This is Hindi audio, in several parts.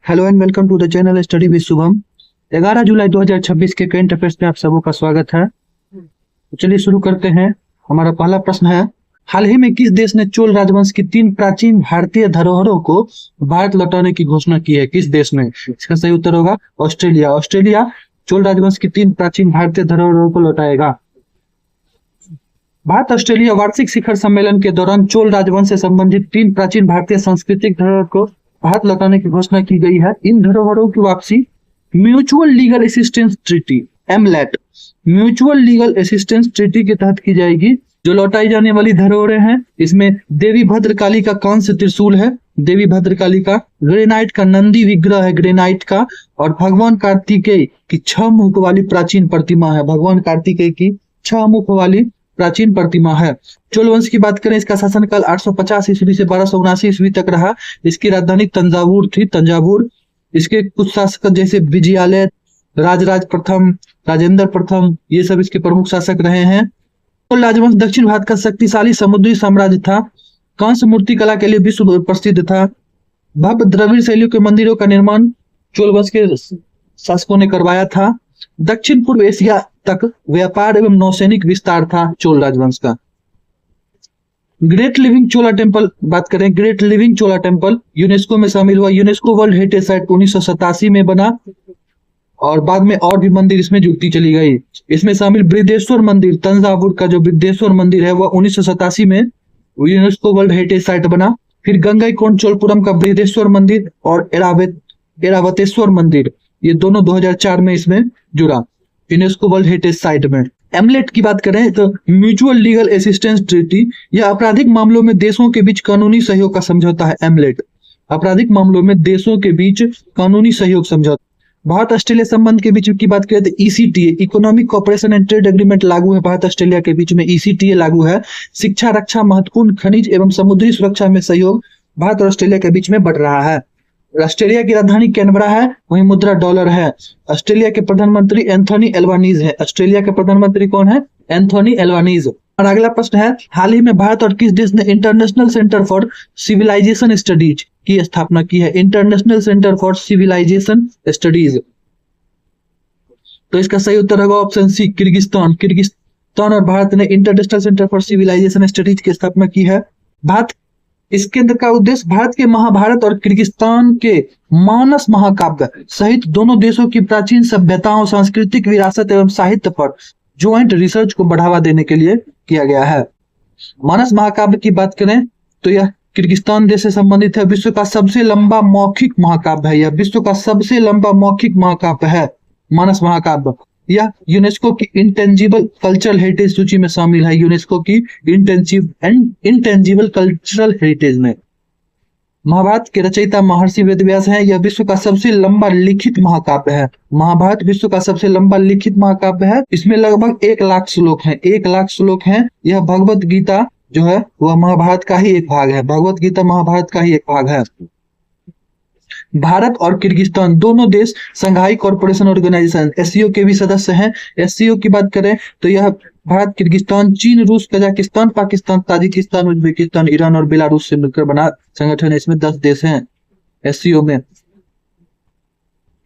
Hello and welcome to the channel study with Shubham. 11 जुलाई 2026 के करंट अफेयर्स में आप सबों का स्वागत है। तो चलिए शुरू करते हैं। हमारा पहला प्रश्न है, हाल ही में किस देश ने चोल राजवंश की 3 प्राचीन भारतीय धरोहरों को भारत लौटाने की घोषणा की है? किस देश ने? इसका सही उत्तर होगा ऑस्ट्रेलिया। ऑस्ट्रेलिया चोल राजवंश की 3 प्राचीन भारतीय धरोहरों को लौटाएगा। भारत ऑस्ट्रेलिया वार्षिक शिखर सम्मेलन के दौरान चोल राजवंश से संबंधित 3 प्राचीन भारतीय सांस्कृतिक धरोहर को भारत लौटाने की घोषणा की गई है। इन धरोहरों की वापसी mutual legal assistance treaty AMOLED mutual legal assistance treaty के तहत की जाएगी। जो लौटाई जाने वाली धरोहरें हैं, इसमें देवी भद्रकाली का कांस्य त्रिशूल है, देवी भद्रकाली का ग्रेनाइट का नंदी विग्रह है ग्रेनाइट का, और भगवान कार्तिकेय की 6 मुख वाली प्राचीन प्रतिमा है। भगवान कार्तिकेय की 6 मुख वाली प्राचीन प्रतिमा है। चोल वंश की बात करें, इसका शासनकाल 850 ईस्वी से 1279 ईस्वी तक रहा। इसकी राजधानी तंजावुर थी, तंजावुर। इसके कुछ शासक जैसे विजयालय, राजराज प्रथम, राजेंद्र प्रथम, ये सब इसके प्रमुख शासक रहे हैं। चोल राजवंश दक्षिण भारत का शक्तिशाली समुद्री साम्राज्य था। कांस्य मूर्ति कला के लिए विश्व प्रसिद्ध था। भव्य द्रविड़ शैलियों के मंदिरों का निर्माण चोल वंश के शासकों ने करवाया था। दक्षिण पूर्व एशिया तक व्यापार एवं नौसैनिक विस्तार था चोल राजवंश का। ग्रेट लिविंग चोला टेम्पल बात करें, ग्रेट लिविंग चोला टेम्पल यूनेस्को में शामिल हुआ। यूनेस्को वर्ल्ड हेरिटेज साइट 1987 में बना और बाद में और भी मंदिर इसमें जुड़ती चली गई। इसमें शामिल बृहदेश्वर मंदिर, तंजावुर का जो बृहदेश्वर मंदिर है वह 1987 में यूनेस्को वर्ल्ड हेरिटेज साइट बना। फिर गंगईकोंड चोलपुरम का बृहदेश्वर मंदिर और एरावतेश्वर मंदिर, ये दोनों 2004 में इसमें जुड़ा यूनेस्को वर्ल्ड हेरिटेज साइट में। एमलेट की बात करें तो म्यूचुअल लीगल असिस्टेंस ट्रीटी, यह आपराधिक मामलों में देशों के बीच कानूनी सहयोग का समझौता है। एमलेट आपराधिक मामलों में देशों के बीच कानूनी सहयोग समझौता। भारत ऑस्ट्रेलिया संबंध के बीच की बात करें तो ECTA economic cooperation and trade agreement लागू है। भारत ऑस्ट्रेलिया के बीच में ईसीटीए लागू है। शिक्षा, रक्षा, महत्वपूर्ण खनिज एवं समुद्री सुरक्षा में सहयोग भारत और ऑस्ट्रेलिया के बीच में बढ़ रहा है। ऑस्ट्रेलिया की राजधानी कैनबरा है, वहीं मुद्रा डॉलर है। ऑस्ट्रेलिया के प्रधानमंत्री एंथोनी एल्बानीज है। ऑस्ट्रेलिया के प्रधानमंत्री कौन है? एंथोनी एल्बानीज। और अगला प्रश्न है, हाल ही में भारत और किस देश ने international centre for civilisation studies की स्थापना की है? International centre for civilisation studies. तो इसका सही उत्तर होगा ऑप्शन सी, किर्गिस्तान। किर्गिस्तान और भारत ने international centre for civilisation studies की स्थापना की है। भारत इस केंद्र का उद्देश्य भारत के महाभारत और किर्गिस्तान के मानस महाकाव्य सहित दोनों देशों की प्राचीन सभ्यताओं, सांस्कृतिक विरासत एवं साहित्य पर ज्वाइंट रिसर्च को बढ़ावा देने के लिए किया गया है। मानस महाकाव्य की बात करें तो यह किर्गिस्तान देश से संबंधित है। विश्व का सबसे लंबा मौखिक महाकाव्य है। यह विश्व का सबसे लंबा मौखिक महाकाव्य है मानस महाकाव्य। यह यूनेस्को की इंटेंजिबल कल्चरल हेरिटेज सूची में शामिल है। यूनेस्को की इंटेंजिबल कल्चरल हेरिटेज में। महाभारत के रचयिता महर्षि वेदव्यास हैं। यह विश्व का सबसे लंबा लिखित महाकाव्य है। महाभारत विश्व का सबसे लंबा लिखित महाकाव्य है। इसमें लगभग 1 लाख श्लोक हैं। 1 लाख श्लोक हैं। यह भगवत गीता जो है वह महाभारत का ही एक भाग है। भगवत गीता महाभारत का ही एक भाग है। भारत और किर्गिस्तान दोनों देश संघाई कॉर्पोरेशन ऑर्गेनाइजेशन एससीओ के भी सदस्य हैं। एससीओ की बात करें तो यह भारत, किर्गिस्तान, चीन, रूस, Kazakhstan, Pakistan, Tajikistan, Uzbekistan, Iran और बेलारूस से मिलकर बना संगठन है। इसमें 10 देश हैं एससीओ में।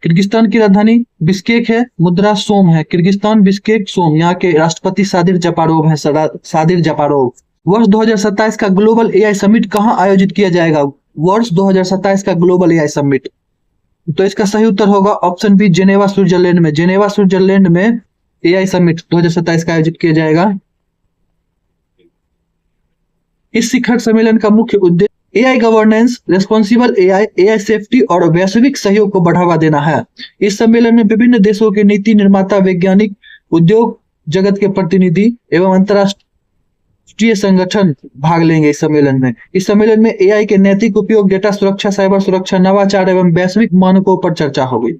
किर्गिस्तान की राजधानी बिश्केक है, मुद्रा सोम है। किर्गिस्तान, बिश्केक, सोम। यहाँ के राष्ट्रपति सादिर जापारोव है। सादिर जापारोव। वर्ष 2027 का ग्लोबल एआई समिट कहाँ आयोजित किया जाएगा? वर्ष 2027 का ग्लोबल एआई समिट, तो इसका सही उत्तर होगा ऑप्शन बी, जेनेवा स्विट्जरलैंड में। जेनेवा स्विट्जरलैंड में एआई समिट 2027 का आयोजित किया जाएगा। इस शिखर सम्मेलन का मुख्य उद्देश्य AI governance, responsible AI, AI safety और वैश्विक सहयोग को बढ़ावा देना है। इस सम्मेलन में विभिन्न देशों के नीति निर्माता, वैज्ञानिक, उद्योग जगत के प्रतिनिधि एवं अंतरराष्ट्रीय संगठन भाग लेंगे इस सम्मेलन में। इस सम्मेलन में एआई के नैतिक उपयोग, डेटा सुरक्षा, साइबर सुरक्षा, नवाचार एवं वैश्विक मानकों पर चर्चा होगी।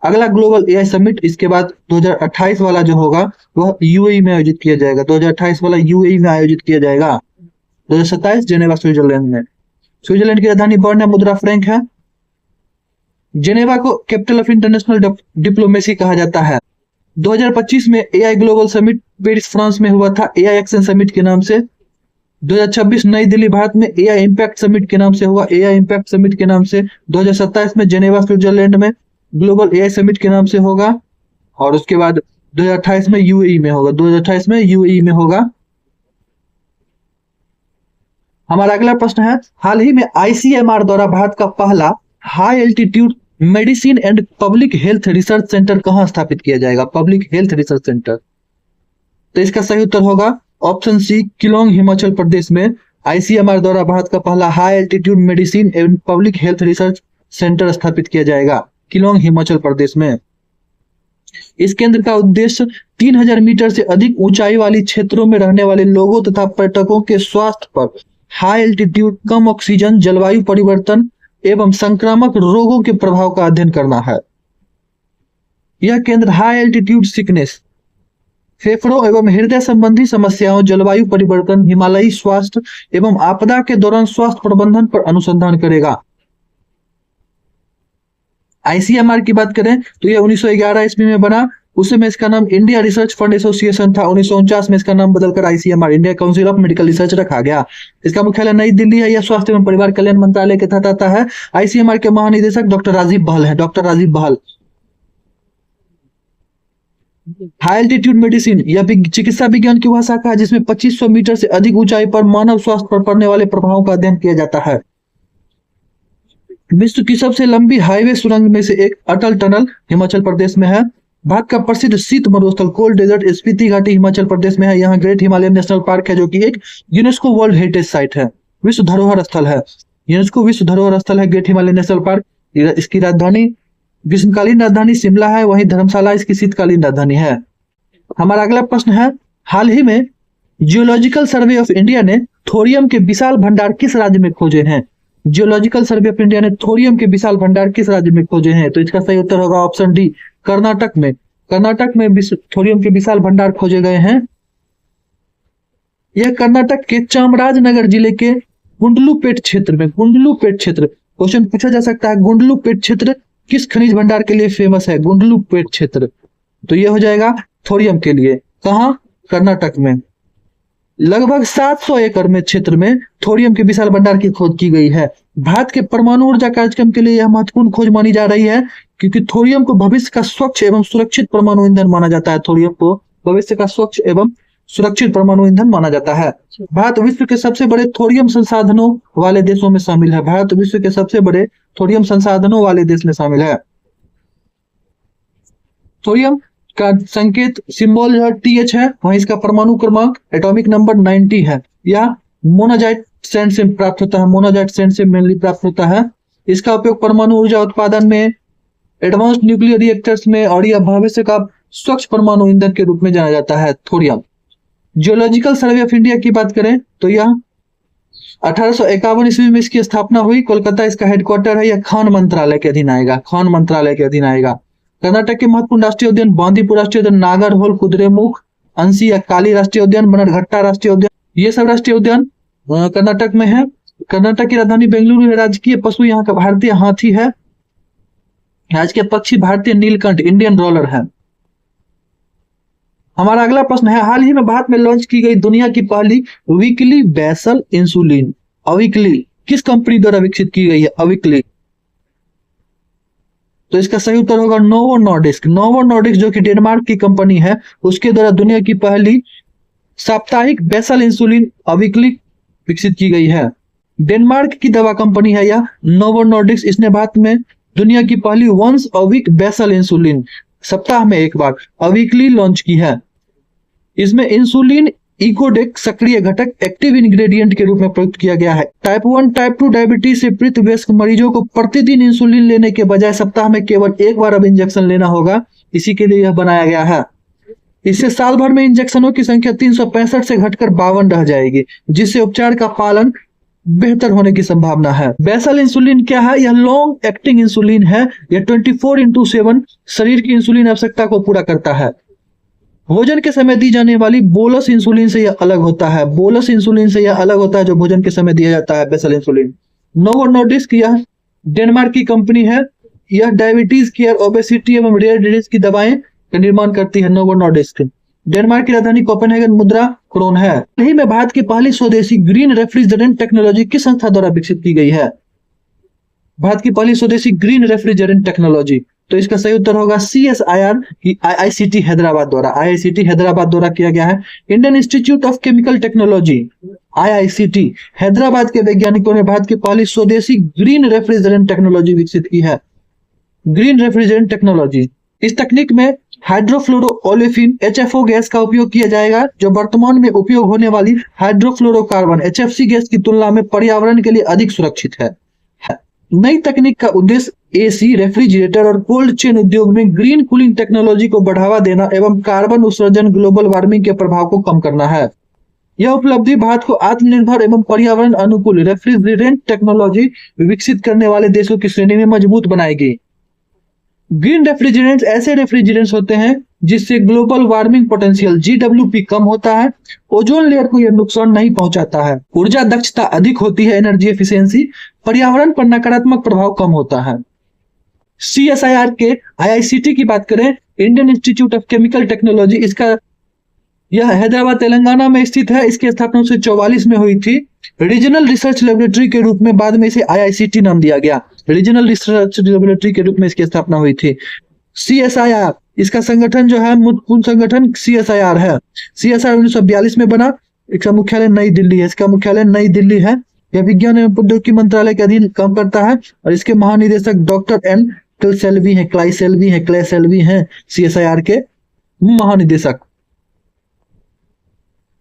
अगला ग्लोबल एआई समिट इसके बाद 2028 वाला जो होगा वह यूएई में आयोजित किया जाएगा। 2028 वाला यूएई में आयोजित किया जाएगा। 2027 जेनेवा स्विट्जरलैंड में। स्विट्जरलैंड की राजधानी बर्न है, मुद्रा फ्रैंक है। जेनेवा को कैपिटल ऑफ इंटरनेशनल डिप्लोमेसी कहा जाता है। 2025 में AI global summit Paris France में हुआ था, एआई एक्शन समिट के नाम से। 2026 नई दिल्ली भारत में एआई इम्पैक्ट समिट के नाम से हुआ, एआई इम्पैक्ट समिट के नाम से। 2027 में जेनेवा स्विट्जरलैंड में ग्लोबल एआई समिट के नाम से होगा, और उसके बाद 2028 में यूएई में होगा, 2028 में यूएई में होगा। हमारा अगला प्रश्न है, हाल ही में आईसीएमआर द्वारा भारत का पहला high altitude medicine and public health research centre कहां स्थापित किया जाएगा? Public health research centre. तो इसका सही उत्तर होगा ऑप्शन सी, किलोंग हिमाचल प्रदेश में आईसीएमआर द्वारा भारत का पहला high altitude medicine and public health research centre स्थापित किया जाएगा, किलोंग हिमाचल प्रदेश में। इस केंद्र का उद्देश्य 3000 मीटर से अधिक ऊंचाई वाली क्षेत्रों में रहने वाले लोगों तथा पर्यटकों के स्वास्थ्य पर हाई एल्टीट्यूड, कम ऑक्सीजन, जलवायु परिवर्तन एवं संक्रामक रोगों के प्रभाव का अध्ययन करना है। यह केंद्र हाई एल्टीट्यूड सिकनेस, फेफड़ों एवं हृदय संबंधी समस्याओं, जलवायु परिवर्तन, हिमालयी स्वास्थ्य एवं आपदा के दौरान स्वास्थ्य प्रबंधन पर अनुसंधान करेगा। आईसीएमआर की बात करें तो यह 1911 ईस्वी में बना, उस समय इसका नाम इंडिया रिसर्च फंड एसोसिएशन था। 1949 में इसका नाम बदलकर ICMR, India council of medical research रखा गया। इसका मुख्यालय नई दिल्ली है। यह स्वास्थ्य एवं परिवार कल्याण मंत्रालय के तहत आता है। आईसीएमआर के महानिदेशक डॉक्टर राजीव बहल है, डॉक्टर राजीव बहल। हाई एल्टीट्यूड मेडिसिन, यह चिकित्सा विज्ञान की वह शाखा है जिसमें 2500 मीटर से अधिक ऊंचाई पर मानव स्वास्थ्य पर पड़ने वाले प्रभावों का अध्ययन किया जाता है। विश्व की सबसे लंबी हाईवे सुरंग में से एक अटल टनल हिमाचल प्रदेश में है। भारत का प्रसिद्ध शीत मरुस्थल कोल्ड डेजर्ट स्पीति घाटी हिमाचल प्रदेश में है। यहाँ ग्रेट हिमालयन नेशनल पार्क है जो कि एक यूनेस्को वर्ल्ड हेरिटेज साइट है, विश्व धरोहर स्थल है। यूनेस्को विश्व धरोहर स्थल है ग्रेट हिमालयन नेशनल पार्क। इसकी राजधानी, ग्रीष्मकालीन राजधानी शिमला है, वहीं धर्मशाला इसकी शीतकालीन राजधानी है। हमारा अगला प्रश्न है, हाल ही में जियोलॉजिकल सर्वे ऑफ इंडिया ने थोरियम के विशाल भंडार किस राज्य में खोजे हैं? जियोलॉजिकल सर्वे ऑफ इंडिया ने थोरियम के विशाल भंडार किस राज्य में खोजे हैं? तो इसका सही उत्तर होगा ऑप्शन डी, कर्नाटक में। कर्नाटक में थोरियम के विशाल भंडार खोजे गए हैं। यह कर्नाटक के चामराजनगर जिले के गुंडलुपेट क्षेत्र में, गुंडलुपेट क्षेत्र, क्वेश्चन पूछा जा सकता है गुंडलुपेट क्षेत्र किस खनिज भंडार के लिए फेमस है? गुंडलुपेट क्षेत्र, तो यह हो जाएगा थोरियम के लिए। कहां? कर्नाटक में। लगभग 700 एकड़ में क्षेत्र में थोरियम के विशाल भंडार की खोज की गई है। भारत के परमाणु ऊर्जा कार्यक्रम के लिए यह महत्वपूर्ण खोज मानी जा रही है, क्योंकि थोरियम को भविष्य का स्वच्छ एवं सुरक्षित परमाणु ईंधन माना जाता है। थोरियम को भविष्य का स्वच्छ एवं सुरक्षित परमाणु ईंधन माना जाता है। भारत विश्व के सबसे बड़े थोरियम संसाधनों वाले देशों में शामिल है। भारत विश्व के सबसे बड़े थोरियम संसाधनों वाले देश में शामिल है। थोरियम का संकेत सिंबल जो TH है, वहीं इसका परमाणु क्रमांक एटॉमिक नंबर 90 है। यह मोनाजाइट सैंड से प्राप्त होता है, मोनाजाइट सैंड से मेनली प्राप्त होता है। इसका उपयोग परमाणु ऊर्जा उत्पादन में, एडवांस्ड न्यूक्लियर रिएक्टर्स में, और यह भविष्य का स्वच्छ परमाणु ईंधन के रूप में जाना जाता है thorium. Geological survey of India की बात करें तो यह 1851 ईस्वी में इसकी स्थापना हुई। कोलकाता इसका हेडक्वार्टर है। यह खान मंत्रालय के अधीन आएगा, खान मंत्रालय के अधीन आएगा। कर्नाटक के महत्वपूर्ण राष्ट्रीय उद्यान बांदीपुर राष्ट्रीय उद्यान, नागरहोल, कुद्रेमुख, अंसी या काली राष्ट्रीय उद्यान, बनरघट्टा राष्ट्रीय उद्यान, ये सब राष्ट्रीय उद्यान कर्नाटक में है। कर्नाटक की राजधानी बेंगलुरु है। राजकीय पशु यहाँ का भारतीय हाथी है। राजकीय पक्षी भारतीय नीलकंठ, इंडियन रोलर है। हमारा अगला प्रश्न है, हाल ही में भारत में लॉन्च की गई दुनिया की पहली वीकली बेसल इंसुलिन अविकली किस कंपनी द्वारा विकसित की गई है? अविकली, तो इसका सही उत्तर होगा नोवो नॉर्डिस्क। नोवो नॉर्डिस्क जो कि डेनमार्क की कंपनी है, उसके द्वारा दुनिया की पहली साप्ताहिक बेसल इंसुलिन अविकली विकसित की गई है। डेनमार्क की दवा कंपनी है यह नोवो नॉर्डिस्क। इसने भारत में दुनिया की पहली once a week basal insulin, सप्ताह में एक बार, अविकली लॉन्च की है। इसमें इंसुलिन इकोडेक सक्रिय घटक एक्टिव इंग्रेडिएंट के रूप में प्रयुक्त किया गया है। टाइप 1 टाइप 2 डायबिटीज से पीड़ित वयस्क मरीजों को प्रतिदिन इंसुलिन लेने के बजाय सप्ताह में केवल एक बार अब इंजेक्शन लेना होगा, इसी के लिए यह बनाया गया है। इससे साल भर में इंजेक्शनों की संख्या 365 से घटकर 52 रह जाएगी, जिससे उपचार का पालन बेहतर होने की संभावना है। बेसल इंसुलिन क्या है? यह लॉन्ग एक्टिंग इंसुलिन है। यह 24/7 शरीर की इंसुलिन आवश्यकता को पूरा करता है। भोजन के समय दी जाने वाली बोलस इंसुलिन से यह अलग होता है। बोलस इंसुलिन से यह अलग होता है जो भोजन के समय दिया जाता है, बेसल इंसुलिन। नोवो नॉर्डिस्क यह डेनमार्क की कंपनी है। यह डायबिटीज केयर, ओबेसिटी एवं रेयर डिजीज की दवाएं का निर्माण करती है। नोवो नॉर्डिस्क डेनमार्क की राजधानी कोपेनहेगन, मुद्रा क्रोन है। हाल ही में भारत की पहली स्वदेशी ग्रीन रेफ्रिजरेंट टेक्नोलॉजी किस संस्था द्वारा विकसित की गई है? भारत की पहली स्वदेशी ग्रीन रेफ्रिजरेंट टेक्नोलॉजी, तो इसका सही उत्तर होगा CSIR की IICT हैदराबाद द्वारा। IICT हैदराबाद द्वारा किया गया है। Indian institute of chemical technology IICT Hyderabad के वैज्ञानिकों ने भारत की पहली स्वदेशी ग्रीन रेफ्रिजरेंट टेक्नोलॉजी विकसित की है। ग्रीन रेफ्रिजरेंट टेक्नोलॉजी, इस तकनीक में हाइड्रोफ्लोरोओलेफिन HFO गैस का उपयोग किया जाएगा, जो वर्तमान में उपयोग होने वाली हाइड्रोफ्लोरोकार्बन HFC गैस की तुलना में पर्यावरण के लिए अधिक सुरक्षित है। नई तकनीक का उद्देश्य AC, रेफ्रिजरेटर और कोल्ड चेन उद्योग में ग्रीन कूलिंग टेक्नोलॉजी को बढ़ावा देना एवं कार्बन उत्सर्जन ग्लोबल वार्मिंग के प्रभाव को कम करना है। यह उपलब्धि भारत को आत्मनिर्भर एवं पर्यावरण अनुकूल रेफ्रिजरेंट टेक्नोलॉजी विकसित करने वाले देशों की श्रेणी में मजबूत बनाएगी। ग्रीन रेफ्रिजरेंट्स ऐसे रेफ्रिजरेंट्स होते हैं जिससे ग्लोबल वार्मिंग पोटेंशियल GWP कम होता है, ओजोन लेयर को यह नुकसान नहीं पहुंचाता है, ऊर्जा दक्षता अधिक होती है, एनर्जी एफिशिएंसी, पर्यावरण पर नकारात्मक प्रभाव कम होता है। CSIR के IICT की बात करें, Indian institute of chemical technology, इसका यह हैदराबाद तेलंगाना में स्थित है। इसकी स्थापना 1944 में हुई थी। रीजनल रिसर्च लेबोरेटरी के रूप में बाद में इसे IICT नाम दिया गया। रीजनल रिसर्च लेबोरेटरी के रूप में इसकी स्थापना हुई थी। CSIR, इसका संगठन जो है महत्वपूर्ण संगठन CSIR है। CSIR 1942 में बना। इसका मुख्यालय नई दिल्ली है। इसका मुख्यालय नई दिल्ली है। यह विज्ञान एवं प्रौद्योगिकी मंत्रालय के अधीन काम करता है और इसके महानिदेशक डॉक्टर N क्लेसेल्वी हैं CSIR के महानिदेशक।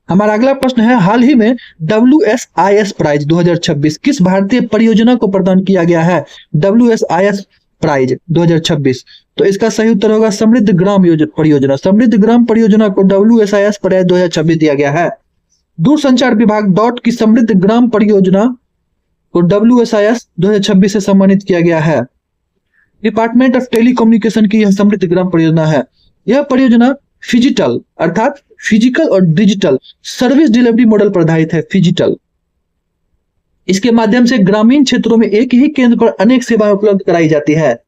हमारा अगला प्रश्न है, हाल ही में WSIS प्राइज 2026 किस भारतीय परियोजना को प्रदान किया गया है? WSIS प्राइज 2026, तो इसका सही उत्तर होगा समृद्ध ग्राम परियोजना। समृद्ध ग्राम परियोजना को WSIS प्राइज 2026 दिया गया है। दूरसंचार विभाग डॉट की समृद्ध ग्राम परियोजना को WSIS 2026 से सम्मानित किया गया है। डिपार्टमेंट ऑफ टेलीकम्युनिकेशन की यह समृद्ध ग्राम परियोजना है। यह परियोजना फिजिटल अर्थात फिजिकल और डिजिटल सर्विस डिलीवरी मॉडल पर आधारित है। फिजिटल, इसके माध्यम से ग्रामीण क्षेत्रों में एक ही केंद्र पर अनेक सेवाएं उपलब्ध कराई जाती है।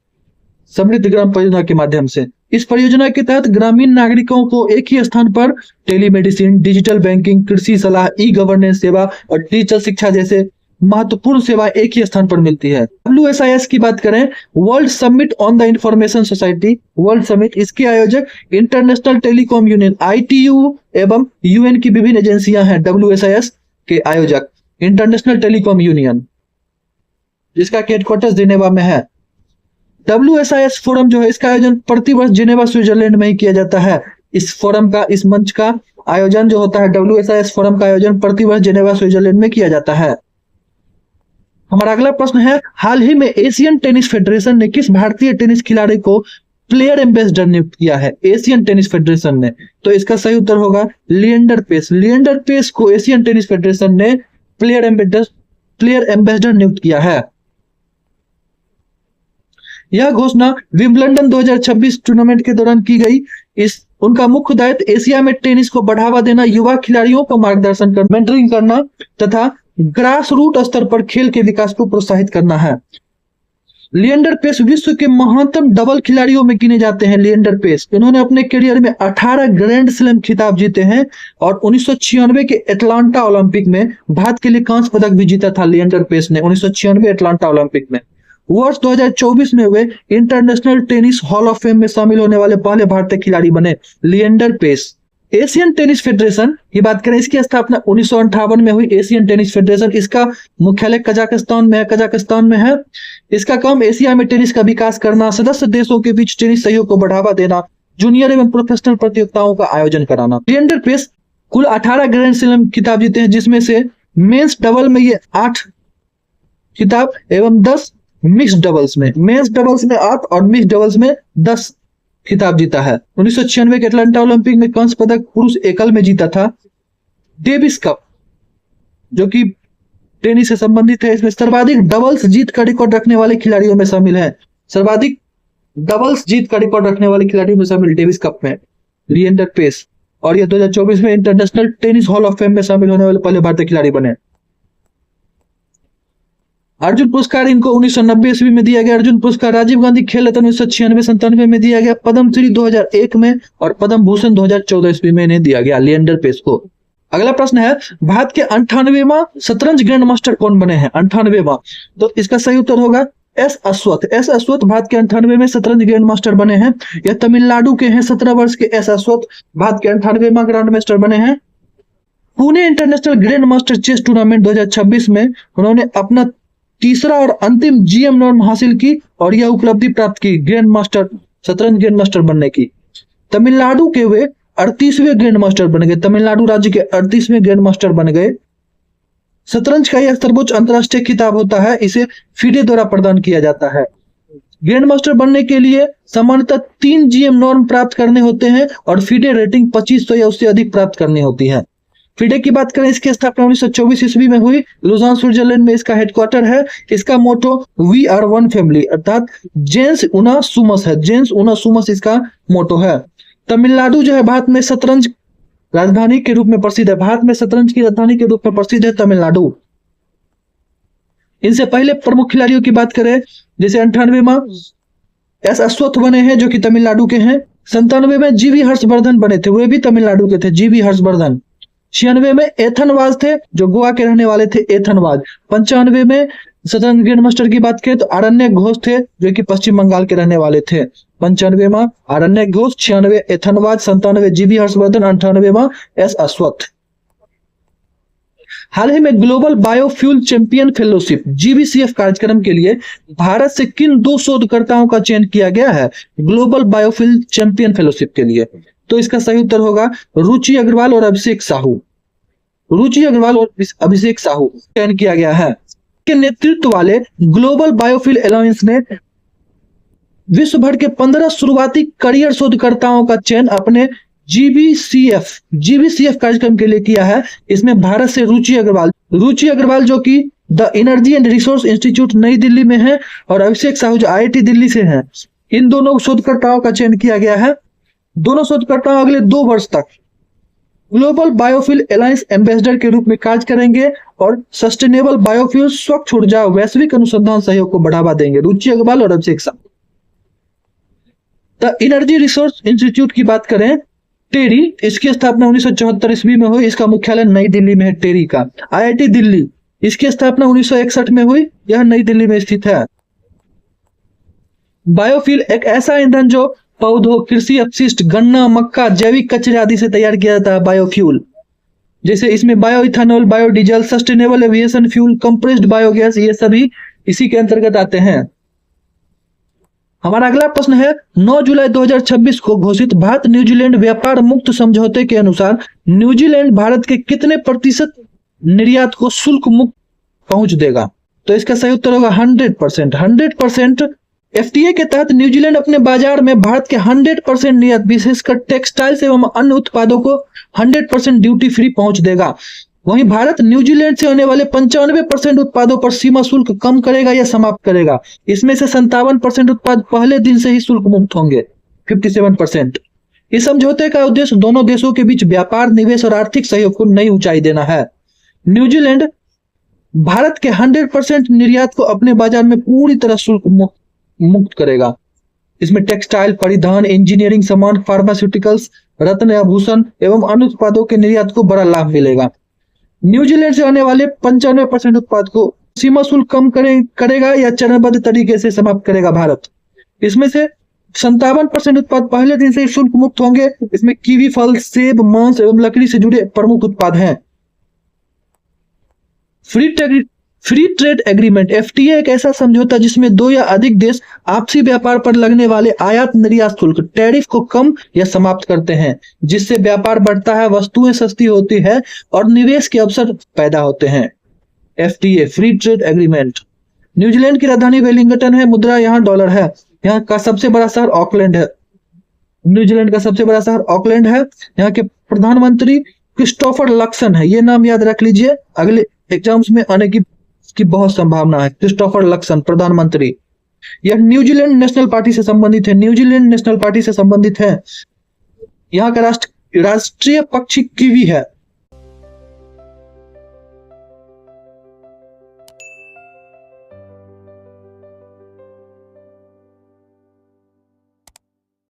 समृद्ध ग्राम परियोजना के माध्यम से इस परियोजना के तहत ग्रामीण नागरिकों को एक ही स्थान पर टेलीमेडिसिन, डिजिटल बैंकिंग, कृषि सलाह, ई-गवर्नेंस सेवा और डिजिटल शिक्षा जैसे महत्वपूर्ण सेवा एक ही स्थान पर मिलती है। WSIS की बात करें, world summit on the information society, world summit, इसके आयोजक इंटरनेशनल टेलीकॉम यूनियन ITU एवं UN की विभिन्न एजेंसियां हैं। WSIS के आयोजक इंटरनेशनल टेलीकॉम यूनियन, जिसका हेडक्वार्टर जिनेवा में है। WSIS फोरम जो है, इसका आयोजन प्रतिवर्ष जिनेवा स्विट्जरलैंड में ही किया जाता है। इस फोरम का, इस मंच का आयोजन जो होता है, WSIS फोरम का आयोजन प्रतिवर्ष जिनेवा स्विट्जरलैंड में किया जाता है। हमारा अगला प्रश्न है, हाल ही में एशियन टेनिस फेडरेशन ने किस भारतीय टेनिस खिलाड़ी को प्लेयर एम्बेसडर नियुक्त किया है? एशियन टेनिस फेडरेशन ने, तो इसका सही उत्तर होगा लिएंडर पेस। लिएंडर पेस को एशियन टेनिस फेडरेशन ने प्लेयर एम्बेसडर नियुक्त किया है। यह घोषणा विंबलडन 2026 टूर्नामेंट के दौरान की गई। उनका मुख्य दायित्व एशिया में टेनिस को बढ़ावा देना, युवा खिलाड़ियों को मार्गदर्शन कर मेंटरिंग करना तथा ग्रास रूट स्तर पर खेल के विकास को प्रोत्साहित करना है। लिएंडर पेस विश्व के महानतम डबल खिलाड़ियों में गिने जाते हैं। लिएंडर पेस, इन्होंने अपने करियर में 18 ग्रैंड स्लैम खिताब जीते हैं और 1996 के एटलांटा ओलंपिक में भारत के लिए कांस्य पदक भी जीता था। लिएंडर पेस ने 1996 एटलांटा ओलंपिक में। वर्ष 2024 में हुए international tennis hall of fame में शामिल होने वाले पहले भारतीय खिलाड़ी बने Leander Paes. Asian tennis federation की बात करें, इसकी स्थापना 1958 में हुई। एशियन टेनिस फेडरेशन, इसका मुख्यालय कजाकिस्तान में है। इसका काम एशिया में टेनिस का विकास करना, सदस्य देशों के बीच टेनिस सहयोग को बढ़ावा देना, जूनियर एवं प्रोफेशनल प्रतियोगिताओं का आयोजन कराना। लिएंडर पेस कुल 18 ग्रैंड स्लैम खिताब जीते हैं, जिसमें से मेंस डबल में ये 8 खिताब एवं 10 मिक्स्ड डबल्स में, मेंस डबल्स में 8 और मिक्स्ड डबल्स में 10 खिताब जीता है। 1996 के एटलांटा ओलंपिक में कांस्य पदक पुरुष एकल में जीता था। डेविस कप जो कि टेनिस से संबंधित है, इसमें सर्वाधिक डबल्स जीत का रिकॉर्ड रखने वाले खिलाड़ियों में शामिल है। सर्वाधिक डबल्स जीत का रिकॉर्ड रखने वाले खिलाड़ियों में शामिल डेविस कप में लिएंडर पेस, और यह 2024 में international tennis hall of fame में शामिल होने वाले पहले भारतीय खिलाड़ी बने। अर्जुन पुरस्कार इनको 1990 ईस्वी में दिया गया अर्जुन पुरस्कार। राजीव गांधी खेल रत्न 1996-97 में दिया गया। पद्म श्री 2001 में और पद्म भूषण 2014 ईस्वी में इन्हें दिया गया लिएंडर पेस को। अगला प्रश्न है, भारत के 98वां शतरंज ग्रैंड मास्टर कौन बने हैं? 98वां, तो इसका सही उत्तर होगा एस अश्वत्थ। एस अश्वत्थ भारत के 98वें शतरंज ग्रैंड मास्टर बने हैं। यह तमिलनाडु के हैं। 17 वर्ष के एस अश्वत्थ भारत के 98वां ग्रैंड मास्टर बने हैं। Pune international grand master chess tournament 2026 में उन्होंने अपना तीसरा और अंतिम जीएम नॉर्म हासिल की और यह उपलब्धि प्राप्त की ग्रैंड मास्टर शतरंज ग्रैंड मास्टर बनने की। तमिलनाडु के वे 38वें ग्रैंड मास्टर बन गए। तमिलनाडु राज्य के 38वें ग्रैंड मास्टर बन गए। शतरंज का यह सर्वोच्च अंतरराष्ट्रीय खिताब होता है। इसे फीडे द्वारा प्रदान किया जाता है। ग्रैंड मास्टर बनने के लिए सामान्यतः 3 जीएम नॉर्म प्राप्त करने होते हैं और फीडे रेटिंग 2500 या उससे अधिक प्राप्त करनी होती है। फीडे की बात करें, इसकी स्थापना 1924 ईस्वी में हुई। लुजान स्विट्जरलैंड में इसका हेडक्वार्टर है। इसका मोटो वी आर वन फैमिली अर्थात जेंस उना सुमस है। जेंस उना सुमस इसका मोटो है। तमिलनाडु जो है भारत में शतरंज राजधानी के रूप में प्रसिद्ध है। भारत में शतरंज की राजधानी के रूप में प्रसिद्ध है तमिलनाडु। इनसे पहले प्रमुख खिलाड़ियों की बात करें, जैसे 98वां एस अश्वत्थ बने हैं जो कि तमिलनाडु के हैं। 97 में जीवी हर्षवर्धन बने थे, वे भी तमिलनाडु के थे, जीवी हर्षवर्धन। 96 में एथनवाज थे जो गोवा के रहने वाले थे, एथनवाज। 95 में शतरंज ग्रैंड मास्टर की बात करें तो आरण्यक घोष थे जो कि पश्चिम बंगाल के रहने वाले थे। 95 में आरण्यक घोष, 96 एथनवाज, 97 जीवी हर्षवर्धन, 98 एस अश्वत्थ। हाल ही में ग्लोबल बायोफ्यूल चैंपियन फेलोशिप जीबीसीएफ कार्यक्रम के लिए भारत से किन 2 शोधकर्ताओं का चयन किया गया है ग्लोबल बायोफ्यूल चैंपियन फेलोशिप के लिए? तो इसका सही उत्तर होगा रुचि अग्रवाल और अभिषेक साहू। रुचि अग्रवाल और अभिषेक साहू चयन किया गया है। के नेतृत्व वाले ग्लोबल बायोफ्यूल अलायंस ने विश्व भर के 15 शुरुआती करियर शोधकर्ताओं का चयन अपने जीबीसीएफ कार्यक्रम के लिए किया है। इसमें भारत से रुचि अग्रवाल जो कि the energy and resource institute नई दिल्ली में है और अभिषेक साहू जो आईआईटी दिल्ली से हैं। इन दोनों शोधकर्ताओं का चयन किया गया है। दोनों शोधकर्ता अगले 2 वर्ष तक ग्लोबल बायोफ्यूल अलायंस एम्बेसडर के रूप में कार्य करेंगे और सस्टेनेबल बायोफ्यूल स्वच्छ ऊर्जा वैश्विक अनुसंधान सहयोग को बढ़ावा देंगे। रुचि अग्रवाल और Abhishek Sahu. The energy resource institute की बात करें, टेरी, इसकी स्थापना 1974 ईस्वी में हुई। इसका मुख्यालय नई दिल्ली में है। टेरी का आईआईटी दिल्ली, इसकी स्थापना 1961 में हुई। यह नई दिल्ली में स्थित है। बायोफ्यूल एक ऐसा ईंधन जो पौधों, कृषि अपशिष्ट, गन्ना, मक्का, जैविक कचरे आदि से तैयार किया जाता है। बायोफ्यूल जैसे इसमें bio ethanol, biodiesel, sustainable aviation fuel, compressed biogas, ये सभी इसी के अंतर्गत आते हैं। हमारा अगला प्रश्न है, 9 जुलाई 2026 को घोषित भारत न्यूजीलैंड व्यापार मुक्त समझौते के अनुसार न्यूजीलैंड भारत के कितने प्रतिशत निर्यात को शुल्क मुक्त पहुंच देगा? तो इसका सही उत्तर होगा 100%। 100% एफटीए के तहत न्यूजीलैंड अपने बाजार में भारत के 100% निर्यात विशेषकर टेक्सटाइल्स एवं अन्य उत्पादों को 100% ड्यूटी फ्री पहुंच देगा। वहीं भारत न्यूजीलैंड से होने वाले 95% उत्पादों पर सीमा शुल्क कम करेगा या समाप्त करेगा। इसमें से 57% उत्पाद पहले दिन से ही शुल्क मुक्त होंगे, 57%। इस समझौते का उद्देश्य दोनों देशों के बीच व्यापार, निवेश और आर्थिक सहयोग को नई ऊंचाई देना है। न्यूजीलैंड भारत के 100% निर्यात को अपने बाजार में पूरी तरह शुल्क मुक्त करेगा। इसमें टेक्सटाइल, परिधान, इंजीनियरिंग सामान, फार्मास्यूटिकल्स, रत्न आभूषण एवं अन्य उत्पादों के निर्यात को बड़ा लाभ मिलेगा। न्यूजीलैंड से आने वाले 95% उत्पाद को सीमा शुल्क कम करेगा या चरणबद्ध तरीके से समाप्त करेगा भारत। इसमें से 57% उत्पाद पहले दिन से ही शुल्क मुक्त होंगे। इसमें कीवी फल, सेब, मांस एवं लकड़ी से जुड़े प्रमुख उत्पाद हैं। फ्री ट्रेड एग्रीमेंट एफटीए एक ऐसा समझौता जिसमें 2 या अधिक देश आपसी व्यापार पर लगने वाले आयात निर्यात शुल्क टैरिफ को कम या समाप्त करते हैं, जिससे व्यापार बढ़ता है, वस्तुएं सस्ती होती है और निवेश के अवसर पैदा होते हैं। FTA free trade agreement. New Zealand की राजधानी वेलिंगटन है। मुद्रा यहाँ डॉलर है। यहाँ का सबसे बड़ा शहर ऑकलैंड है। न्यूजीलैंड का सबसे बड़ा शहर ऑकलैंड है। यहाँ के प्रधानमंत्री क्रिस्टोफर लक्सन है। ये नाम याद रख लीजिए, अगले एग्जाम्स में आने की बहुत संभावना है। क्रिस्टोफर लक्सन प्रधानमंत्री। यह न्यूजीलैंड नेशनल पार्टी से संबंधित है। न्यूजीलैंड नेशनल पार्टी से संबंधित है। यहाँ का राष्ट्रीय पक्षी कीवी है।